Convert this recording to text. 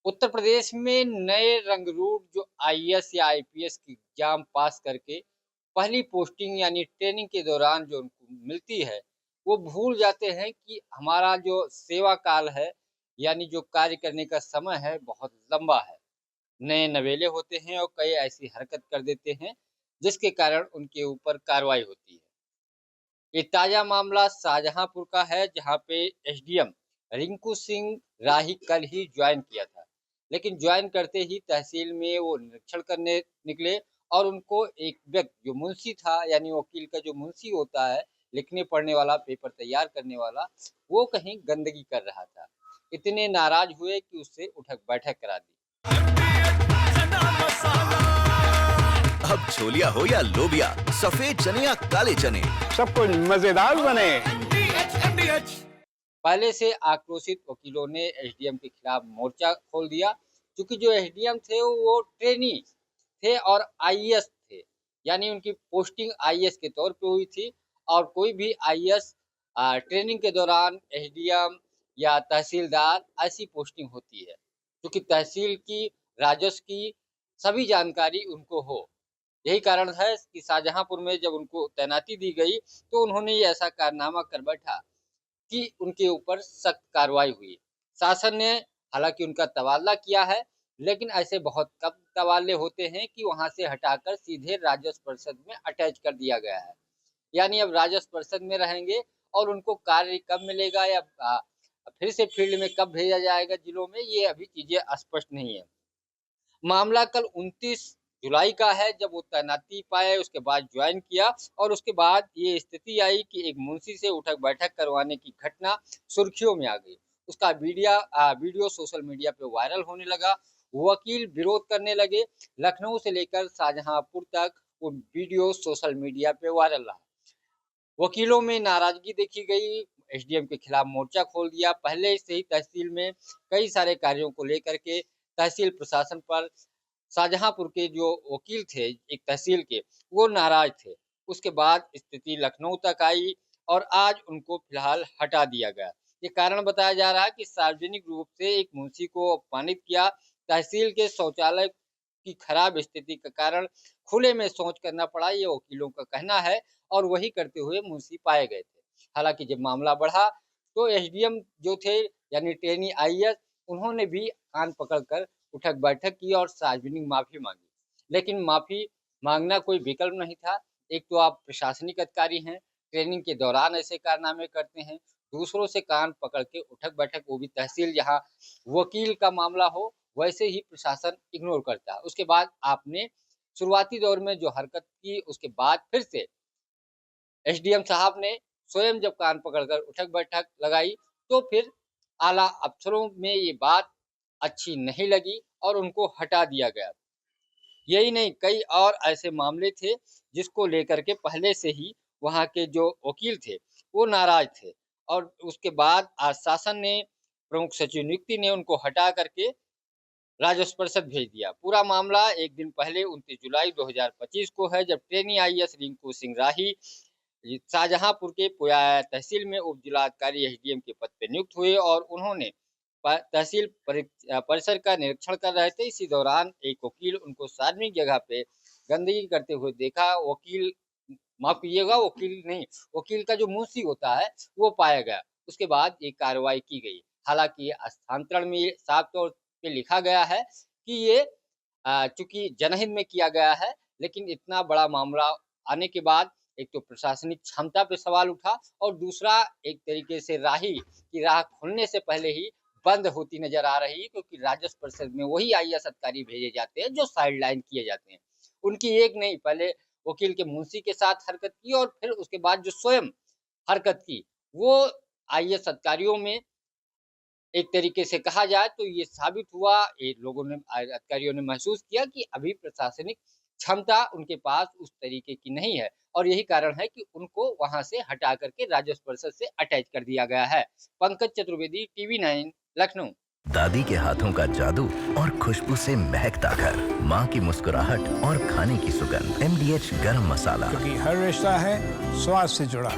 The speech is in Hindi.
उत्तर प्रदेश में नए रंगरूट जो आईएएस या आईपीएस की एग्जाम पास करके पहली पोस्टिंग यानी ट्रेनिंग के दौरान जो उनको मिलती है, वो भूल जाते हैं कि हमारा जो सेवा काल है, यानी जो कार्य करने का समय है, बहुत लंबा है। नए नवेले होते हैं और कई ऐसी हरकत कर देते हैं, जिसके कारण उनके ऊपर कार्रवाई होती है। ये ताज़ा मामला शाहजहांपुर का है, जहां पे एसडीएम रिंकू सिंह राही कल ही ज्वाइन किया था। लेकिन ज्वाइन करते ही तहसील में वो निरीक्षण करने निकले और उनको एक व्यक्ति जो मुंशी था, यानी वकील का जो मुंशी होता है, लिखने पढ़ने वाला, पेपर तैयार करने वाला, वो कहीं गंदगी कर रहा था। इतने नाराज हुए कि उससे उठक बैठक करा दी। अब छोलिया हो या लोबिया, सफेद चने या काले चने, सब कुछ मजेदार बने। पहले से आक्रोशित वकीलों ने एसडीएम के खिलाफ मोर्चा खोल दिया, क्योंकि जो एसडीएम थे वो ट्रेनी थे और आईएएस थे, यानी उनकी पोस्टिंग आईएएस के तौर पे हुई थी। और कोई भी आईएएस ट्रेनिंग के दौरान एसडीएम या तहसीलदार ऐसी पोस्टिंग होती है, क्योंकि तहसील की, राजस्व की सभी जानकारी उनको हो। यही कारण है कि शाहजहांपुर में जब उनको तैनाती दी गई, तो उन्होंने ये ऐसा कारनामा कर बैठा कि उनके ऊपर सख्त कार्रवाई हुई। शासन ने हालांकि उनका तबादला किया है, लेकिन ऐसे बहुत कम तबादले होते हैं कि वहां से हटाकर सीधे राजस्व परिषद में अटैच कर दिया गया है। यानी अब राजस्व परिषद में रहेंगे और उनको कार्य कब मिलेगा या फिर से फील्ड में कब भेजा जाएगा जिलों में, ये अभी चीजें स्पष्ट नहीं है। मामला कल 29 जुलाई का है, जब वो तैनाती पाए, उसके बाद ज्वाइन किया और उसके बाद ये स्थिति आई कि एक मुंशी से उठक बैठक करवाने की घटना सुर्खियों में आ गई। उसका वीडियो सोशल मीडिया पे वायरल होने लगा। वकील विरोध करने लगे। लखनऊ से लेकर शाहजहांपुर तक वो वीडियो सोशल मीडिया पे वायरल रहा। वकीलों में नाराजगी देखी गई, एसडीएम के खिलाफ मोर्चा खोल दिया। पहले से ही तहसील में कई सारे कार्यों को लेकर के तहसील प्रशासन पर शाहजहांपुर के जो वकील थे एक तहसील के, वो नाराज थे। उसके बाद स्थिति लखनऊ तक आई और आज उनको फिलहाल हटा दिया गया। ये कारण बताया जा रहा है कि सार्वजनिक रूप से एक मुंशी को अपमानित किया। तहसील के शौचालय की खराब स्थिति के कारण खुले में शौच करना पड़ा, ये वकीलों का कहना है, और वही करते हुए मुंशी पाए गए थे। हालांकि जब मामला बढ़ा तो एसडीएम जो थे, यानी ट्रेनी आईएएस, उन्होंने भी कान पकड़कर उठक बैठक की और सार्वजनिक माफी मांगी। लेकिन माफी मांगना कोई विकल्प नहीं था। एक तो आप प्रशासनिक अधिकारी हैं, ट्रेनिंग के दौरान ऐसे कारनामे करते हैं, दूसरों से कान पकड़ के उठक बैठक, वो भी तहसील जहां वकील का मामला हो, वैसे ही प्रशासन इग्नोर करता है। उसके बाद आपने शुरुआती दौर में जो हरकत की, उसके बाद फिर से एसडीएम साहब ने स्वयं जब कान पकड़कर उठक बैठक लगाई, तो फिर आला अफसरों में ये बात अच्छी नहीं लगी और उनको हटा दिया गया। यही नहीं, कई और ऐसे मामले थे जिसको लेकर के पहले से ही वहां के जो वकील थे वो नाराज थे, और उसके बाद आज शासन ने, प्रमुख सचिव नियुक्ति ने उनको हटा करके राजस्व परिषद भेज दिया। पूरा मामला एक दिन पहले 29 जुलाई 2025 को है, जब ट्रेनी आईएएस रिंकू सिंह राही शाहजहांपुर के पोया तहसील में उप जिलाधिकारी एसडीएम के पद पर नियुक्त हुए और उन्होंने तहसील परिसर का निरीक्षण कर रहे थे। इसी दौरान एक वकील उनको सार्वजनिक जगह पे गंदगी करते हुए देखा। वकील, माफ कीजिएगा, वकील नहीं, वकील का जो मुंशी होता है वो पाया गया। उसके बाद ये कार्रवाई की गई। हालांकि हस्तांतरण में साफ तौर पे लिखा गया है कि ये चूंकि जनहित में किया गया है, लेकिन इतना बड़ा मामला आने के बाद एक तो प्रशासनिक क्षमता पे सवाल उठा और दूसरा एक तरीके से राही की राह खुलने से पहले ही बंद होती नजर आ रही है, क्योंकि राजस्व परिषद में वही आईएएस अधिकारी भेजे जाते हैं जो साइडलाइन किए जाते हैं। उनकी एक नहीं, पहले वकील के मुंशी के साथ हरकत की और फिर उसके बाद जो स्वयं हरकत की, वो आईएएस अधिकारियों में एक तरीके से कहा जाए तो ये साबित हुआ, ये लोगों ने, अधिकारियों ने महसूस किया कि अभी प्रशासनिक क्षमता उनके पास उस तरीके की नहीं है, और यही कारण है कि उनको वहां से हटा करके राजस्व परिषद से अटैच कर दिया गया है। पंकज चतुर्वेदी, टीवी9, लखनऊ। दादी के हाथों का जादू और खुशबू से महकता घर, माँ की मुस्कुराहट और खाने की सुगंध, एमडीएच गरम मसाला। क्योंकि हर रिश्ता है स्वाद से जुड़ा।